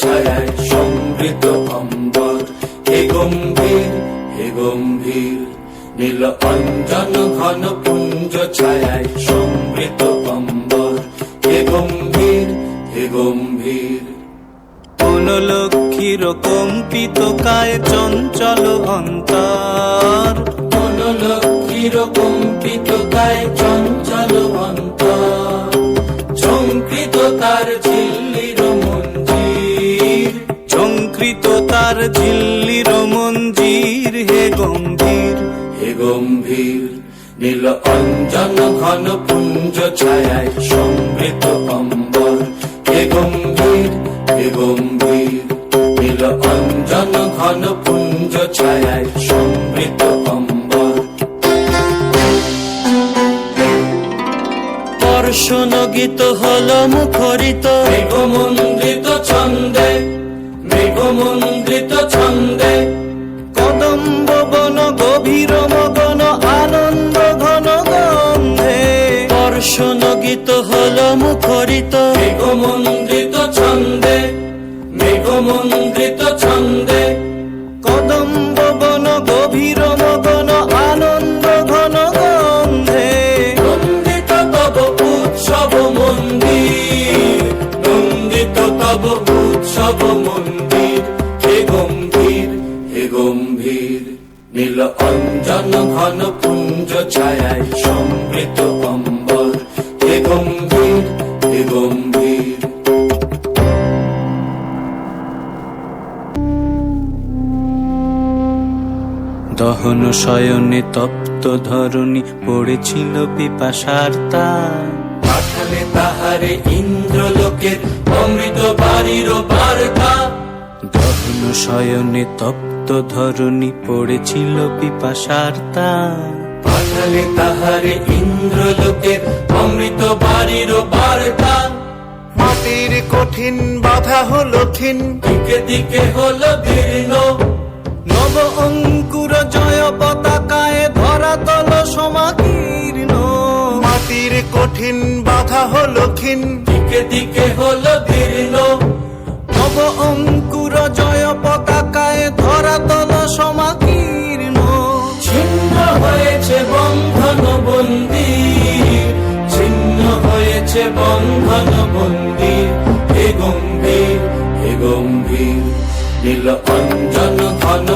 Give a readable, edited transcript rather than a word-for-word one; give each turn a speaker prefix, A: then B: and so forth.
A: ছায়ায় সমৃত অম্বর, হে গম্ভীর হে গম্ভীর, নীল অঞ্জন ঘন পুঞ্জ ছায়ায় সমৃত অম্বর, হে গম্ভীর হে গম্ভীর।
B: কোন লক্ষ্মীর কম্পিত কায় চঞ্চল অন্তর,
A: কোন লক্ষ্মীর কম্পিত কায় চঞ্চল অন্তর, ঝঙ্কৃত তার ঝিল্লির মঞ্জির,
B: ঝঙ্কৃত তার ঝিল্লির মঞ্জির, হে গম্ভীর
A: হে গম্ভীর, নীল অঞ্জন ঘন পুঞ্জ ছায়ায় সমৃত অম্বর, হে গম্ভীর হে গম্ভীর, নীল অঞ্জন ঘন পুঞ্জ ছায়ায় সমৃত অম্বর।
B: দর্শন গীত হল মুখরিত
A: মেঘমন্ডিত ছন্দে, মেঘমন্ডিত ছন্দে,
B: কদম্ব বন গভীর মগন আনন্দ ঘন গন্ধে। দর্শন গীত হল মুখরিত
A: মেঘমন্ডিত ছন্দে, মেঘমন্ডিত ছন্দে,
B: কদম্ব বন গভীর মগন আনন্দ ঘন গন্ধে।
A: নন্দিত তব উৎসব মন্দির, নন্দিত তব উৎসব মন্দির, হে গম্ভীর হে গম্ভীর, নীল অঞ্জন ঘন পুঞ্জ ছায়ায় সমৃত অম্বর, হে গম্ভীর হে গম্ভীর।
B: দহন শয়নে তপ্ত ধরণী পড়েছিল পিপাসার তার,
A: পাঠালে তাহারে ইন্দ্রলোকের অমৃত বাড়ির বার্তা,
B: দহন শয়নে তপ্ত ধরণী পড়েছিল পিপাসার তার।
A: পাঠালে তাহারে ইন্দ্রলোকের অমৃত বাড়ির বার্তা,
C: মাটির কঠিন বাধা হলো ক্ষীণ,
A: দিকে দিকে হলো দীর্ণ,
B: নব অঙ্কুর জয় পতাকায় ধরাতল সমাকীর্ণ।
C: মাটির কঠিন বাধা হলো ক্ষীণ,
A: দিকে দিকে হলো দীর্ণ,
B: নব অঙ্কুর জয় পতাকায় ধরাতল সমাকীর্ণ।
A: ছিন্ন হয়েছে বন্ধন বন্দির, ছিন্ন হয়েছে বন্ধন বন্দির, হে গম্ভীর হে গম্ভীর, নীল অঞ্জন ঘন